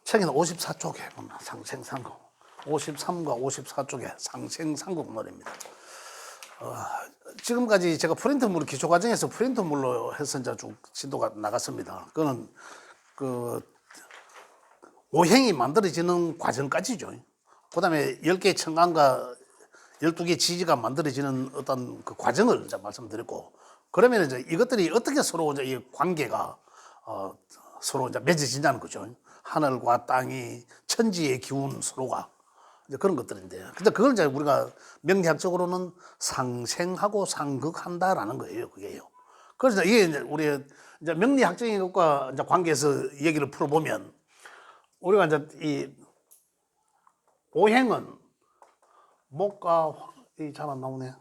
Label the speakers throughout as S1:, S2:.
S1: 책에는 54쪽에 보면 상생상국, 53과 54쪽에 상생상국 노래입니다. 지금까지 제가 프린트물 기초 과정에서 프린트물로 해서 이제 쭉 진도가 나갔습니다. 그거는 그 오행이 만들어지는 과정까지죠. 그다음에 10개의 청간과 12개의 지지가 만들어지는 어떤 그 과정을 이제 말씀드렸고, 그러면 이제 이것들이 어떻게 서로 이제 이 관계가 서로 이제 맺어지냐는 거죠. 하늘과 땅이 천지의 기운 서로가 이제 그런 것들인데, 근데 그걸 이제 우리가 명리학적으로는 상생하고 상극한다라는 거예요, 그게요. 그래서 이게 이제 우리 이제 명리학적인 것과 이제 관계에서 얘기를 풀어보면, 우리가 이제 이 오행은 목과 이 잘 안 나오네.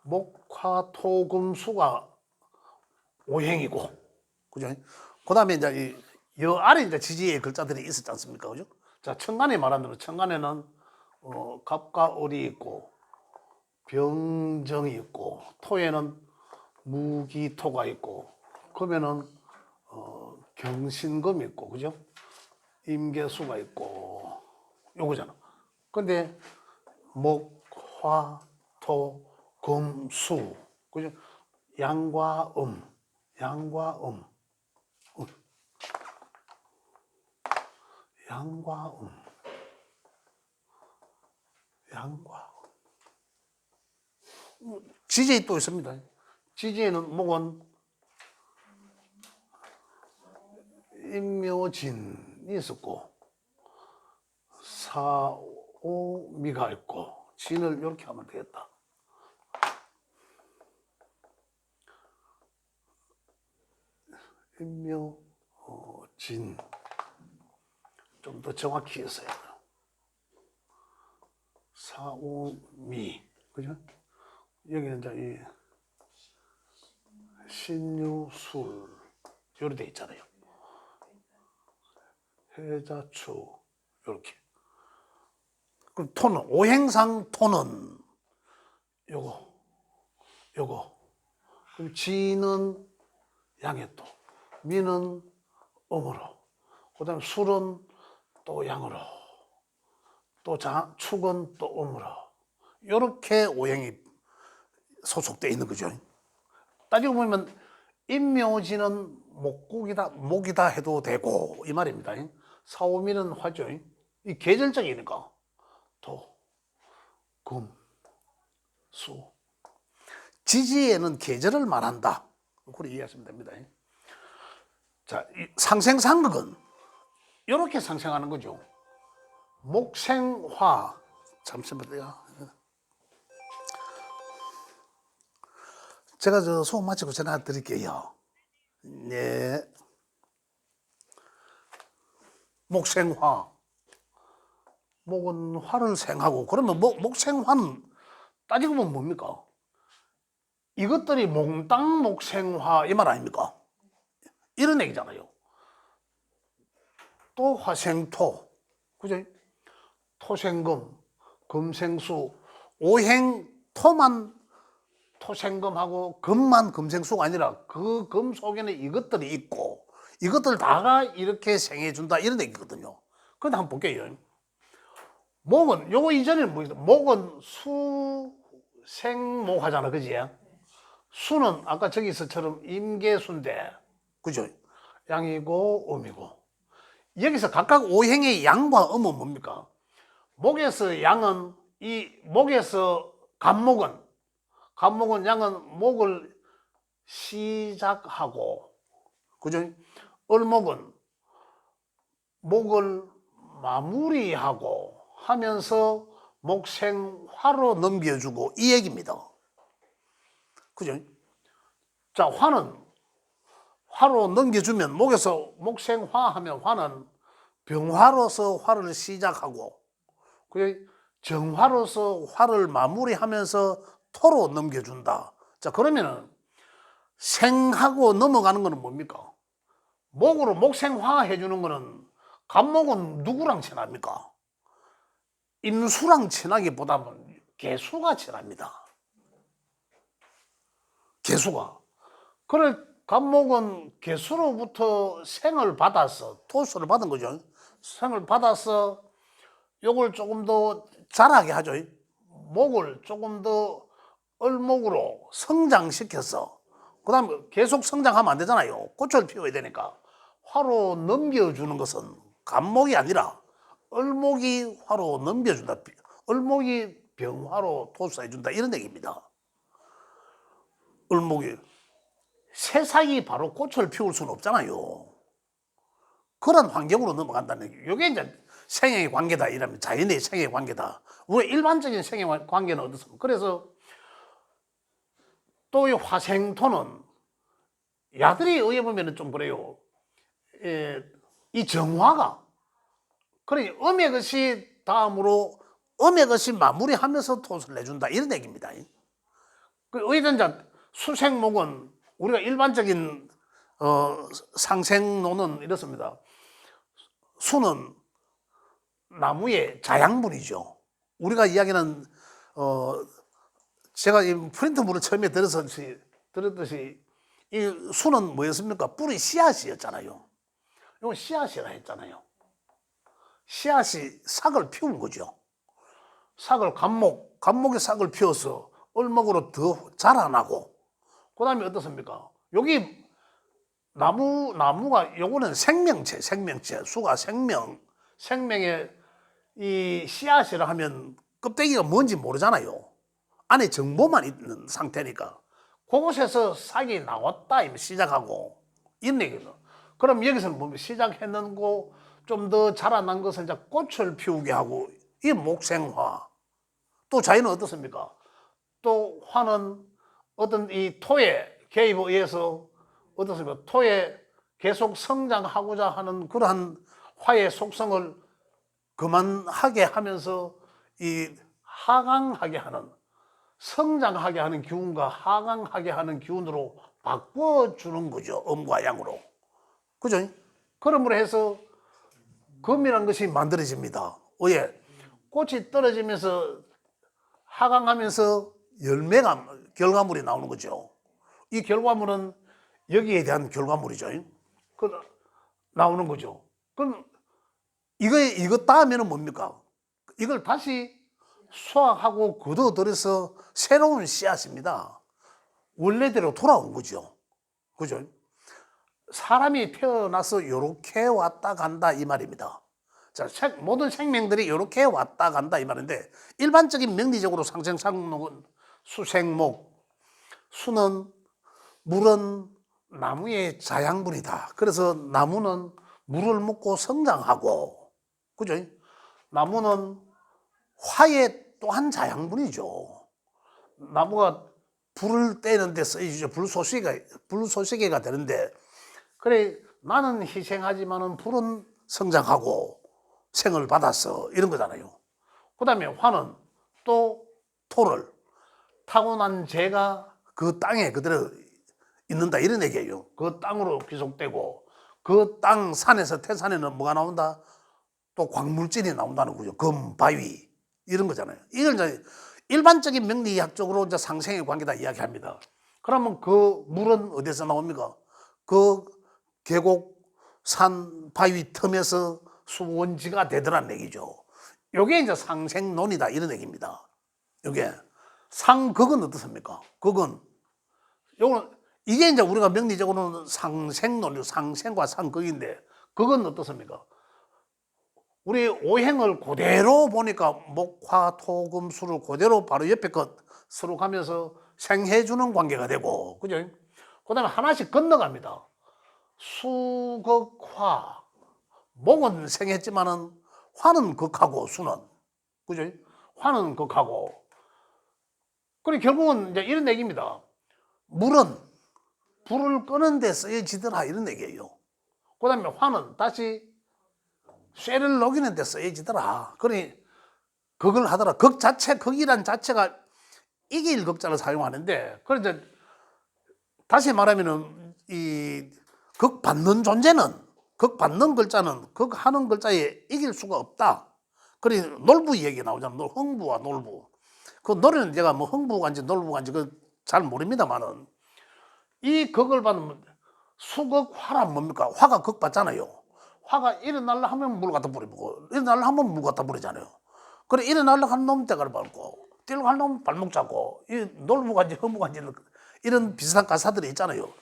S1: 목화 토금수가 오행이고, 그죠? 그 다음에 이제 여 아래 이제 지지의 글자들이 있었지 않습니까? 그죠? 자, 천간에 말하는 대로 천간에는 갑과 을이 있고, 병정이 있고, 토에는 무기토가 있고, 금에는 경신금이 있고, 그죠? 임계수가 있고, 요거잖아. 근데 목, 화, 토, 금, 수, 그죠? 양과 양과 양과 양과 지지에 또 있습니다. 지지에는 목은 임묘진이 있었고, 사오미가 있고, 진을 이렇게 하면 되겠다. 임묘진 좀 더 정확히 했어요. 사오미, 그죠? 여기는 이제 이 신유술 요렇게 돼 있잖아요. 해자추 요렇게. 그럼 토는 오행상 토는 요거. 그럼 지는 양의 토, 미는 음으로, 그다음 술은 또 양으로, 또 축은 또 음으로, 이렇게 오행이 소속되어 있는 거죠. 따지고 보면 임묘지는 목이다 해도 되고 이 말입니다. 사오미는 화죠. 이 계절적이니까 토, 금, 수. 지지에는 계절을 말한다. 그렇게 이해하시면 됩니다. 자, 이 상생상극은 이렇게 상생하는 거죠. 목생화. 잠시만요. 제가 저 수업 마치고 전화 드릴게요. 네. 목생화. 목은 화를 생하고, 그러면 목생화는 따지고 보면 뭡니까? 이것들이 몽땅 목생화 이 말 아닙니까? 이런 얘기잖아요. 또 화생토, 그죠? 토생금, 금생수, 오행 토만 토생금하고 금만 금생수가 아니라 그 금 속에는 이것들이 있고, 이것들 다가 이렇게 생해준다 이런 얘기거든요. 그런데 한번 볼게요. 목은 요거 이전에는 뭐 있어? 목은 수생목 하잖아, 그지? 수는 아까 저기서처럼 임계수인데, 그죠? 양이고 음이고, 여기서 각각 오행의 양과 음은 뭡니까? 목에서 양은 목에서 간목은 양은 목을 시작하고, 그죠? 을목은 목을 마무리하고 하면서 목생화로 넘겨주고 이 얘기입니다. 그죠? 자, 화로 넘겨주면 목에서 목생화 하면 화는 병화로서 화를 시작하고, 그죠? 정화로서 화를 마무리하면서 토로 넘겨준다. 자, 그러면은 생하고 넘어가는 거는 뭡니까? 목으로 목생화 해주는 거는 간목은 누구랑 친합니까? 임수랑 친하기보다는 개수가 친합니다. 개수가. 그럴 간목은 개수로부터 생을 받아서 토수를 받은 거죠. 생을 받아서 요걸 조금 더 자라게 하죠. 목을 조금 더 을목으로 성장시켜서 그다음에 계속 성장하면 안 되잖아요. 꽃을 피워야 되니까 화로 넘겨주는 것은 간목이 아니라 을목이 화로 넘겨준다. 을목이 병화로 토수해준다 이런 얘기입니다. 을목이 새싹이 바로 꽃을 피울 수는 없잖아요. 그런 환경으로 넘어간다는 얘기예요. 이게 이제 생의 관계다 이러면 자연의 생의 관계다. 우리 일반적인 생의 관계는 어떻습니까? 그래서 또 이 화생토는 야들이 의해 보면 좀 그래요. 이 정화가 그래 음의 것이 다음으로 음의 것이 마무리하면서 토수를 내준다 이런 얘기입니다. 그 의전자 수생목은 우리가 일반적인 상생론은 이렇습니다. 수는 나무의 자양분이죠. 우리가 이야기는 제가 이 프린트물을 처음에 들었듯이 이 수는 뭐였습니까? 뿌리 씨앗이었잖아요. 이건 씨앗이라 했잖아요. 씨앗이 싹을 피운 거죠. 싹을 간목의 싹을 피워서 을목으로 더 자라나고 그 다음에 어떻습니까? 여기 나무가 요거는 생명체 수가 생명의 이 씨앗이라 하면 껍데기가 뭔지 모르잖아요. 안에 정보만 있는 상태니까 그곳에서 싹이 나왔다 이면 시작하고 이런 얘기죠. 그럼 여기서는 보면 시작했는 거 좀 더 자라난 것을 이제 꽃을 피우게 하고 이 목생화. 또 자연은 어떻습니까? 또 화는 어떤 이 토의 개입에 의해서 어떻습니까? 토에 계속 성장하고자 하는 그러한 화의 속성을 그만하게 하면서 이 하강하게 하는 성장하게 하는 기운과 하강하게 하는 기운으로 바꿔주는 거죠. 음과 양으로. 그죠? 그러므로 해서 금이라는 것이 만들어집니다. 왜? 꽃이 떨어지면서 하강하면서 열매가 결과물이 나오는 거죠. 이 결과물은 여기에 대한 결과물이죠. 그 나오는 거죠. 그럼 이거 다음에는 뭡니까? 이걸 다시 수확하고 거둬들여서 새로운 씨앗입니다. 원래대로 돌아온 거죠. 그죠? 사람이 태어나서 이렇게 왔다 간다 이 말입니다. 자, 모든 생명들이 이렇게 왔다 간다 이 말인데 일반적인 명리적으로 상생상록은 수생목, 수는 물은 나무의 자양분이다. 그래서 나무는 물을 먹고 성장하고, 그죠? 나무는 화의 또한 자양분이죠. 나무가 불을 떼는 데 쓰여지죠. 불소시계가 되는데, 그래, 나는 희생하지만은 불은 성장하고 생을 받았어. 이런 거잖아요. 그 다음에 화는 또 토를 타고난 재가 그 땅에 그대로 있는다. 이런 얘기예요. 그 땅으로 귀속되고, 그 땅 산에서 태산에는 뭐가 나온다? 또 광물질이 나온다는 거죠. 금, 바위. 이런 거잖아요. 이걸 이제 일반적인 명리학적으로 이제 상생의 관계다 이야기합니다. 그러면 그 물은 어디서 나옵니까? 그 계곡, 산, 바위 틈에서 수원지가 되더란 얘기죠. 요게 이제 상생론이다 이런 얘기입니다. 요게 상극은 어떻습니까? 극은 요거는 이게 이제 우리가 명리적으로는 상생론이고 상생과 상극인데 극은 어떻습니까? 우리 오행을 그대로 보니까 목화, 토, 금, 수를 그대로 바로 옆에 것으로 가면서 생해주는 관계가 되고, 그죠? 그 다음에 하나씩 건너갑니다. 수, 극, 화. 목은 생했지만은 화는 극하고 수는. 그죠? 화는 극하고. 그리고 결국은 이제 이런 얘기입니다. 물은 불을 끄는 데 쓰여지더라 이런 얘기예요. 그 다음에 화는 다시 쇠를 녹이는 데 쓰여지더라. 그러니 극을 하더라. 극이란 자체가 이길 극자를 사용하는데, 그래서 다시 말하면은 이 극받는 존재는 극받는 글자는 극하는 글자에 이길 수가 없다. 그래 놀부 얘기 나오잖아. 흥부와 놀부. 그 노래는 제가 뭐 흥부간지 놀부간지 그 잘 모릅니다만은 이 극을 받으면 수극 화란 뭡니까? 화가 극 받잖아요. 화가 일어날라 하면 물 갖다 버리고 일어날라 하면 물 갖다 버리잖아요. 그래 일어날라 한 놈 대가리 밟고 뛰려고 한 놈 발목 잡고 이 놀부간지 허무간지 이런 비슷한 가사들이 있잖아요.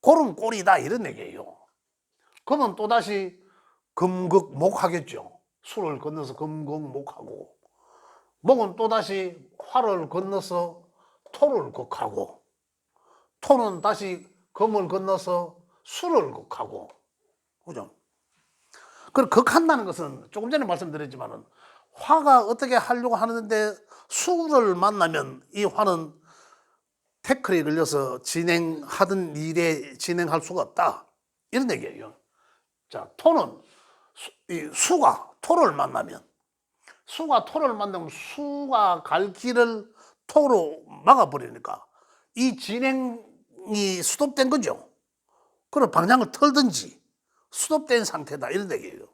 S1: 그런 꼴이다 이런 얘기예요. 그러면 또다시 금극목하겠죠. 수를 건너서 금극목하고 목은 또다시 화를 건너서 토를 극하고 토는 다시 금을 건너서 수를 극하고 그죠? 그 극한다는 것은 조금 전에 말씀드렸지만은 화가 어떻게 하려고 하는데 수를 만나면 이 화는 태클이 걸려서 진행하던 일에 진행할 수가 없다 이런 얘기예요. 자, 토는 수가 토를 만나면 수가 갈 길을 토로 막아버리니까 이 진행이 스톱된 거죠. 그럼 방향을 틀든지 스톱된 상태다 이런 얘기예요.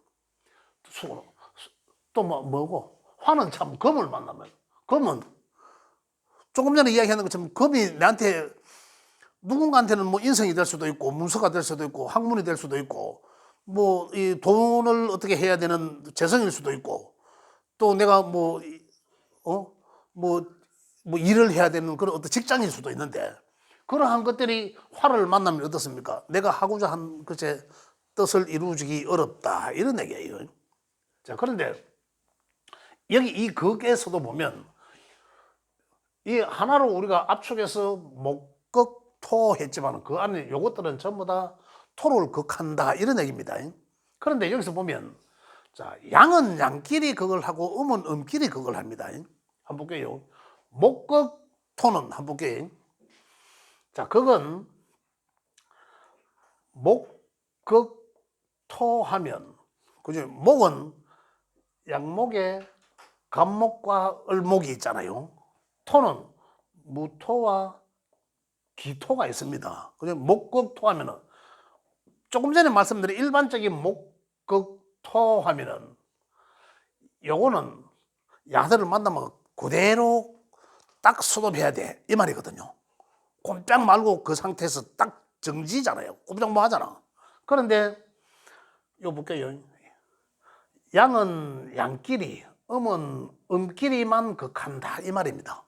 S1: 수는 또 뭐고 화는 참 금을 만나면 금은 조금 전에 이야기한 것처럼 금이 나한테 누군가한테는 뭐 인성이 될 수도 있고 문서가 될 수도 있고 학문이 될 수도 있고 뭐 이 돈을 어떻게 해야 되는 재성일 수도 있고 또 내가 뭐 일을 해야 되는 그런 어떤 직장일 수도 있는데 그러한 것들이 화를 만나면 어떻습니까? 내가 하고자 한 것의 뜻을 이루기 어렵다 이런 얘기예요. 자, 그런데 여기 이 극에서도 보면 이 하나로 우리가 압축해서 목극토 했지만 그 안에 요것들은 전부 다 토를 극한다 이런 얘기입니다. 그런데 여기서 보면 자, 양은 양끼리 극을 하고 음은 음끼리 극을 합니다. 한번 볼게요. 목극토는 한번 볼게요. 자, 극은 목극토 하면 그죠? 목은 양목에 간목과 을목이 있잖아요. 토는 무토와 기토가 있습니다. 그죠? 목극토 하면은 조금 전에 말씀드린 일반적인 목극토 하면은 요거는 야들을 만나면 그대로 딱 수습해야 돼 이 말이거든요. 꼼짝 말고 그 상태에서 딱 정지잖아요. 꼼짝 뭐 하잖아. 그런데 이거 볼게요. 양은 양끼리, 음은 음끼리만 극한다 이 말입니다.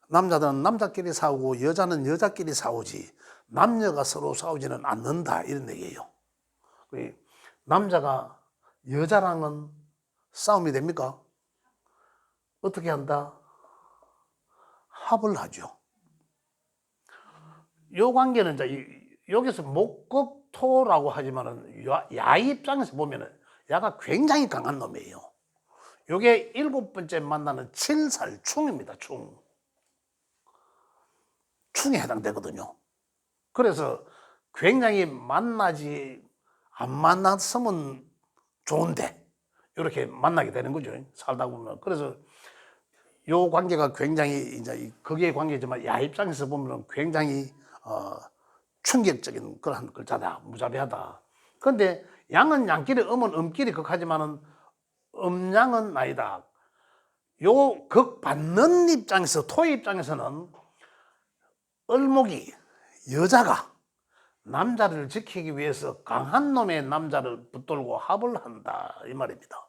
S1: 남자들은 남자끼리 싸우고 여자는 여자끼리 싸우지 남녀가 서로 싸우지는 않는다 이런 얘기예요. 남자가 여자랑은 싸움이 됩니까? 어떻게 한다? 합을 하죠. 요 관계는 이제 여기서 목극토라고 하지만은 야 입장에서 보면은 야가 굉장히 강한 놈이에요. 요게 7번째 만나는 칠살충입니다. 충에 해당되거든요. 그래서 굉장히 안 만났으면 좋은데 이렇게 만나게 되는 거죠. 살다 보면. 그래서 요 관계가 굉장히 이제 극의 관계지만 야 입장에서 보면 굉장히 충격적인 그런 글자다. 무자비하다. 그런데 양은 양끼리 음은 음끼리 극하지만은 음양은 아니다. 요 극 받는 입장에서 토의 입장에서는 을목이 여자가 남자를 지키기 위해서 강한 놈의 남자를 붙들고 합을 한다 이 말입니다.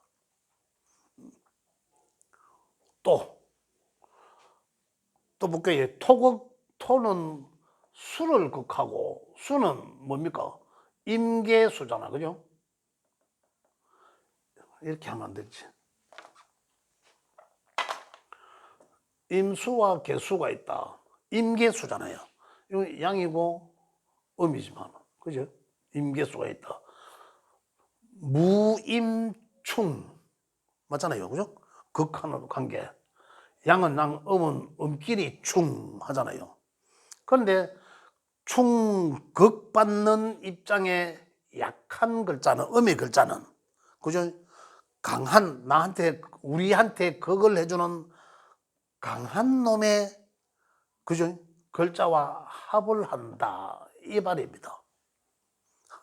S1: 또 볼게요. 토는 수를 극하고 수는 뭡니까? 임계수잖아, 그죠? 이렇게 하면 안 되지. 임수와 계수가 있다. 임계수잖아요. 이거 양이고 음이지만, 그죠? 임계수가 있다. 무임충 맞잖아요, 그죠? 극하는 관계. 양은 양, 음은 음끼리 충 하잖아요. 그런데 충극 받는 입장에 약한 글자는 음의 글자는 그죠? 강한 나한테 우리한테 극을 해주는 강한 놈의 그죠? 글자와 합을 한다 이 말입니다.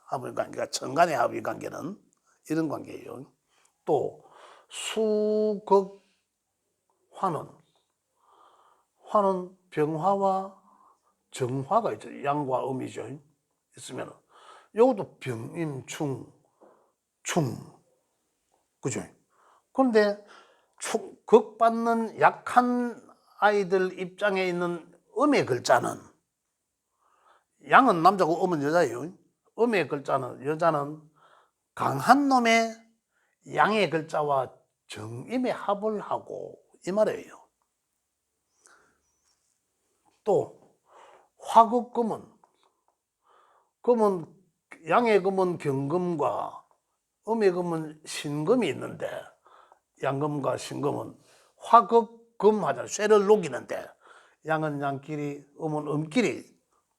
S1: 합의 관계가 천간의 합의 관계는 이런 관계예요. 또 수극 화는 병화와 정화가 있죠. 양과 음이죠. 있으면 요것도 병임충, 충. 그죠? 그런데 극받는 약한 아이들 입장에 있는 음의 글자는 양은 남자고 음은 여자예요. 음의 글자는 여자는 강한 놈의 양의 글자와 정임의 합을 하고 이 말이에요. 또 화극금은 양의 금은 경금과 음의 금은 신금이 있는데 양금과 신금은 화극금 하잖아요. 쇠를 녹이는데 양은 양끼리 음은 음끼리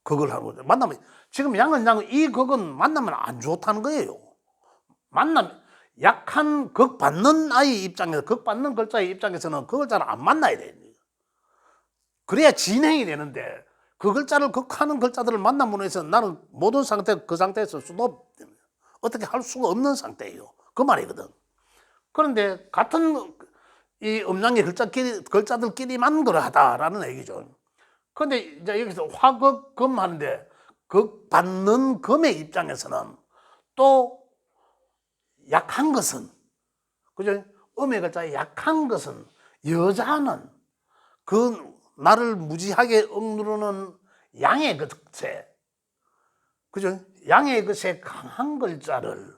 S1: 극을 하는 거죠. 만나면 지금 양은 이 극은 만나면 안 좋다는 거예요. 만나면 약한 극 받는 아이 입장에서 극 받는 글자의 입장에서는 그 글자를 안 만나야 돼요. 그래야 진행이 되는데 그 글자를 극하는 글자들을 만남으로 해서 나는 모든 상태 그 상태에서 수도 어떻게 할 수가 없는 상태예요. 그 말이거든. 그런데 같은 이 음양의 글자들끼리만 그러하다라는 얘기죠. 그런데 이제 여기서 화극금 하는데 극 받는 금의 입장에서는 또 약한 것은 그죠? 음의 글자에 약한 것은 여자는 그 나를 무지하게 억누르는 양의 것에 그죠? 양의 것에 강한 글자를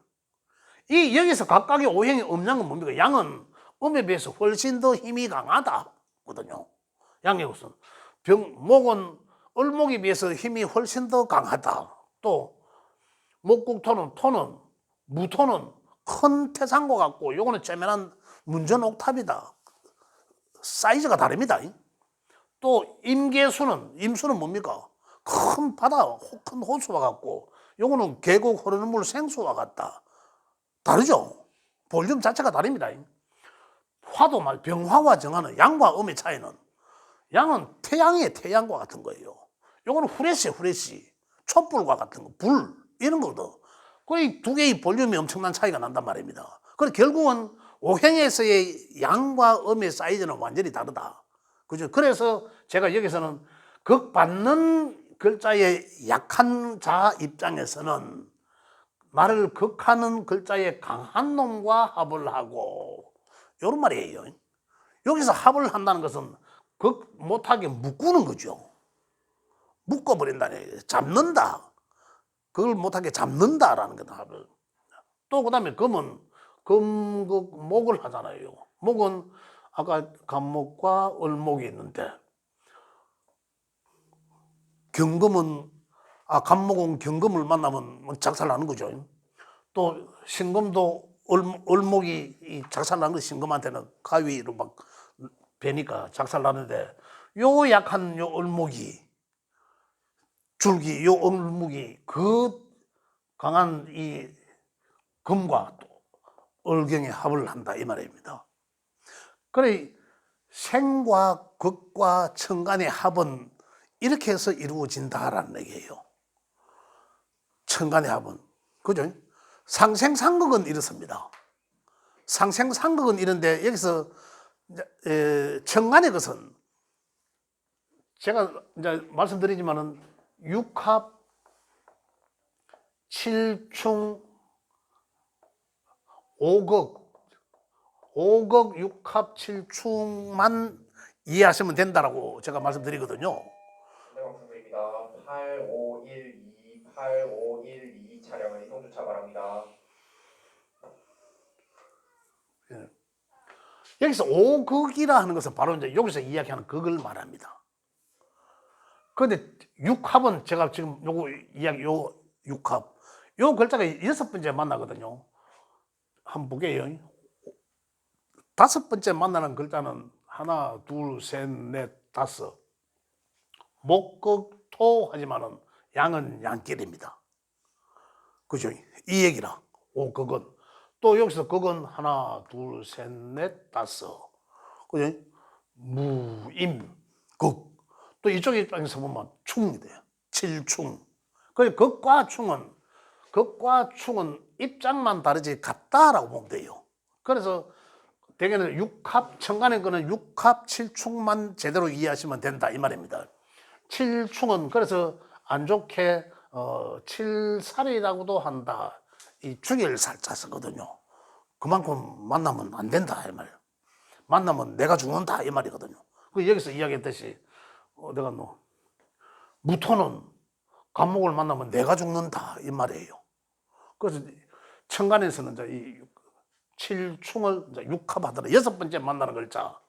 S1: 이 여기서 각각의 오행의 음양은 뭡니까? 양은 음에 비해서 훨씬 더 힘이 강하다거든요. 양의 것은 목은 을목에 비해서 힘이 훨씬 더 강하다. 또 목국토는 무토는 큰 태산과 같고 요거는 쪼매난 문전 옥탑이다. 사이즈가 다릅니다. 또 임수는 뭡니까? 큰 바다, 큰 호수와 같고 요거는 계곡 흐르는 물 생수와 같다. 다르죠? 볼륨 자체가 다릅니다. 화도 말 병화와 정화는 양과 음의 차이는 양은 태양과 같은 거예요. 요거는 후레쉬 촛불과 같은 거, 불 이런 거거든. 그 두 개의 볼륨이 엄청난 차이가 난단 말입니다. 그래서 결국은 오행에서의 양과 음의 사이즈는 완전히 다르다. 그죠? 그래서 제가 여기서는 극받는 글자의 약한 자 입장에서는 나를 극하는 글자의 강한 놈과 합을 하고 이런 말이에요. 여기서 합을 한다는 것은 극 못하게 묶는 거죠. 묶어버린다는 얘기예요. 잡는다. 그걸 못하게 잡는다라는 거다. 합을. 또 그다음에 금은 목을 하잖아요. 목은 아까 간목과 을목이 있는데 경금은 간목은 경금을 만나면 작살나는 거죠. 또 신금도 을목이 작살나는 거 신금한테는 가위로 막 베니까 작살나는데 요 약한 요 을목이 줄기 요 을목이 그 강한 이 금과 을경의 합을 한다 이 말입니다. 그래 생과 극과 천간의 합은 이렇게 해서 이루어진다라는 얘기예요. 천간의 합은 그죠? 상생상극은 이렇습니다. 상생상극은 이런데 여기서 천간의 것은 제가 이제 말씀드리지만은 육합, 칠충, 오극, 육합, 칠충만 이해하시면 된다라고 제가 말씀드리거든요.
S2: 네, 말씀드립니다. 8512 차량은 이동 주차 바랍니다.
S1: 여기서 오극이라 하는 것은 바로 이제 여기서 이야기하는 극을 말합니다. 그런데 육합은 제가 지금 요 육합 요 글자가 6번째 만나거든요. 한번 보게요. 5번째 만나는 글자는 하나, 둘, 셋, 넷, 다섯. 목극토 하지만은 양은 양끼리입니다. 그죠? 이 얘기라. 오극은 또 여기서 극은 하나, 둘, 셋, 넷, 다섯. 그죠? 무임, 극. 또 이쪽 입장에서 보면 충이 돼요. 칠충. 그 극과 충은 입장만 다르지 같다라고 보면 돼요. 그래서 대개는 육합, 천간의 거는 육합, 칠충만 제대로 이해하시면 된다 이 말입니다. 칠충은 그래서 안 좋게 칠살이라고도 한다. 이 죽일 살자 쓰거든요. 그만큼 만나면 안 된다 이 말이에요. 만나면 내가 죽는다 이 말이거든요. 그 여기서 이야기했듯이 내가 뭐 무토는 간목을 만나면 내가 죽는다 이 말이에요. 그래서 천간에서는 이제 이 칠충을 이제 육합하더라. 여섯 번째 만나는 글자.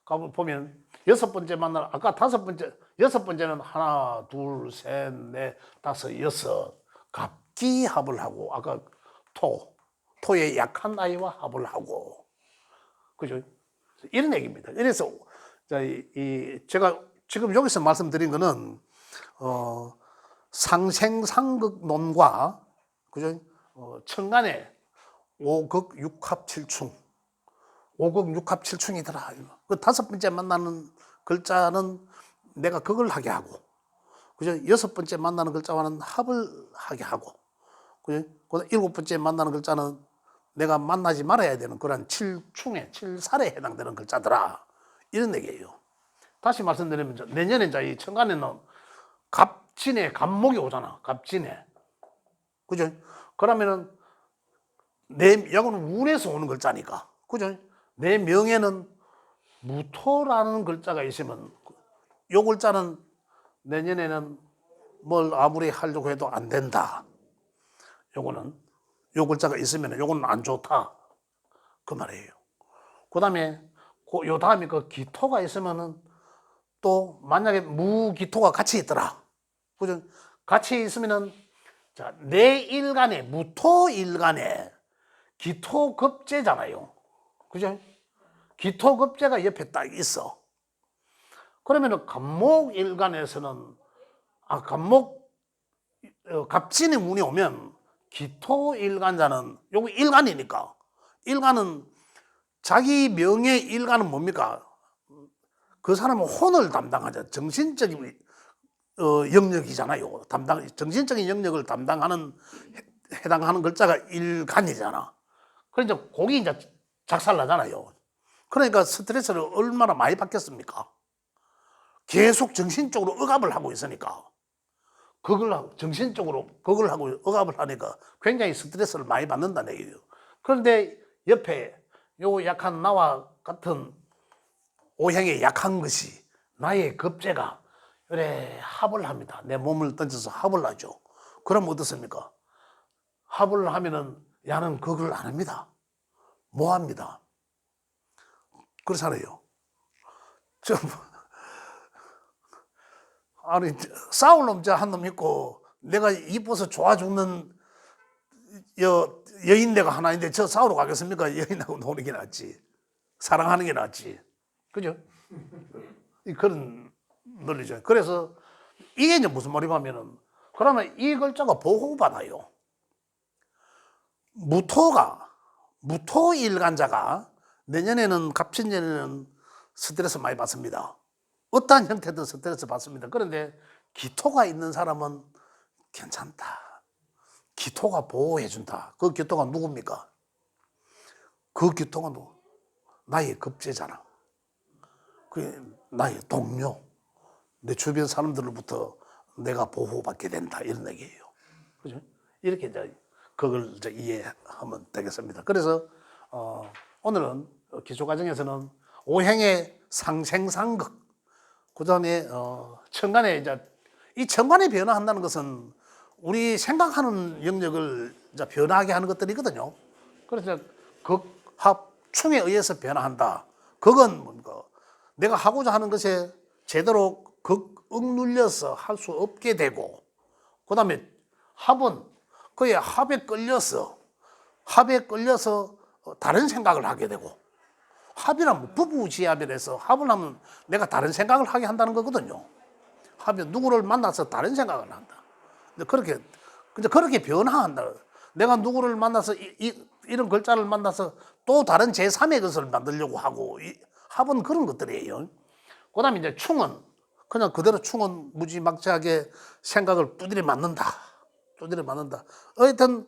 S1: 가보 보면 여섯 번째 만나는 아까 다섯 번째 여섯 번째는 하나 둘 셋 넷 다섯 여섯 갑기합을 하고 아까 토의 약한 아이와 합을 하고 그죠? 이런 얘기입니다. 이래서 제가 지금 여기서 말씀드린 거는 상생상극론과 그죠? 천간에 오극 육합 칠충, 오극 육합 칠충이더라. 그 다섯 번째 만나는 글자는 내가 극을 하게 하고, 그죠? 여섯 번째 만나는 글자와는 합을 하게 하고, 그죠? 일곱 번째 만나는 글자는 내가 만나지 말아야 되는 그런 칠충에, 칠살에 해당되는 글자더라. 이런 얘기예요. 다시 말씀드리면 내년에 이제 이 천간에는 갑진에 갑목이 오잖아. 갑진에. 그죠? 그러면은 여기는 운에서 오는 글자니까. 그죠? 내 명에는 무토라는 글자가 있으면 요 글자는 내년에는 뭘 아무리 하려고 해도 안 된다. 요거는 요 글자가 있으면 요거는 안 좋다. 그 말이에요. 그다음에 요 다음에 그 기토가 있으면은 또 만약에 무기토가 같이 있더라. 그죠? 같이 있으면은 자, 내 일간에 무토 일간에 기토급제잖아요. 그죠? 기토급제가 옆에 딱 있어. 그러면은 갑목 일간에서는 갑진의 운이 오면 기토 일간자는 요거 일간이니까 일간은 자기 명의 일간은 뭡니까? 그 사람은 혼을 담당하죠. 정신적인 영역이잖아요. 정신적인 영역을 담당하는 해당하는 글자가 일간이잖아. 그러니까 곡이 이제 작살나잖아요. 그러니까 스트레스를 얼마나 많이 받겠습니까? 계속 정신적으로 억압을 하고 있으니까. 정신적으로 그걸 하고 억압을 하니까 굉장히 스트레스를 많이 받는다는 얘기예요. 그런데 옆에 요 약한 나와 같은 오행에 약한 것이 나의 급제가 그래 합을 합니다. 내 몸을 던져서 합을 하죠. 그럼 어떻습니까? 합을 하면은 야는 그걸 안 합니다. 뭐 합니다. 그렇잖아요. 아니 싸울 놈 한 놈 있고 내가 이뻐서 좋아 죽는 여인네가 하나 있는데 저 싸우러 가겠습니까? 여인하고 노는 게 낫지. 사랑하는 게 낫지. 그죠? 그런 논리죠. 그래서 이게 이제 무슨 말이냐면은 그러면 이 글자가 보호받아요. 무토 일간자가 내년에는 갑진년에는 스트레스 많이 받습니다. 어떠한 형태든 스트레스 받습니다. 그런데 기토가 있는 사람은 괜찮다. 기토가 보호해준다. 그 기토가 누굽니까? 그 기토가 나의 급제잖아. 그 나의 동료. 내 주변 사람들로부터 내가 보호받게 된다. 이런 얘기예요. 그죠? 이렇게 이제 그걸 이제 이해하면 되겠습니다. 그래서 오늘은 기초과정에서는 오행의 상생상극, 그 다음에 천간에 이제 이 천간에 변화한다는 것은 우리 생각하는 영역을 이제 변화하게 하는 것들이거든요. 그래서 극합 충에 의해서 변화한다. 극은 뭡니까? 내가 하고자 하는 것에 제대로 억눌려서 할 수 없게 되고, 그 다음에 합은 그의 합에 끌려서 다른 생각을 하게 되고, 합이란 부부지합이라서 합을 하면 내가 다른 생각을 하게 한다는 거거든요. 합이 누구를 만나서 다른 생각을 한다. 근데 그렇게 변화한다. 내가 누구를 만나서 이런 글자를 만나서 또 다른 제3의 것을 만들려고 하고, 합은 그런 것들이에요. 그 다음에 이제 충은 그냥 그대로 충은 무지막지하게 생각을 두드려 맞는다. 하여튼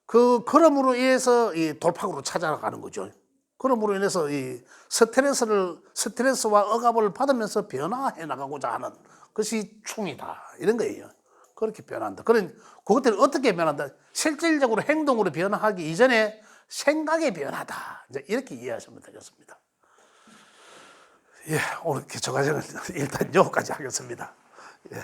S1: 그럼으로 인해서 이 돌파구로 찾아가는 거죠. 그럼으로 인해서 이 스트레스와 억압을 받으면서 변화해 나가고자 하는 것이 충이다. 이런 거예요. 그렇게 변한다. 그런 그것들이 어떻게 변한다? 실질적으로 행동으로 변화하기 이전에 생각의 변화다. 이제 이렇게 이해하시면 되겠습니다. 예, 오늘 기초 과정은 일단 여기까지 하겠습니다.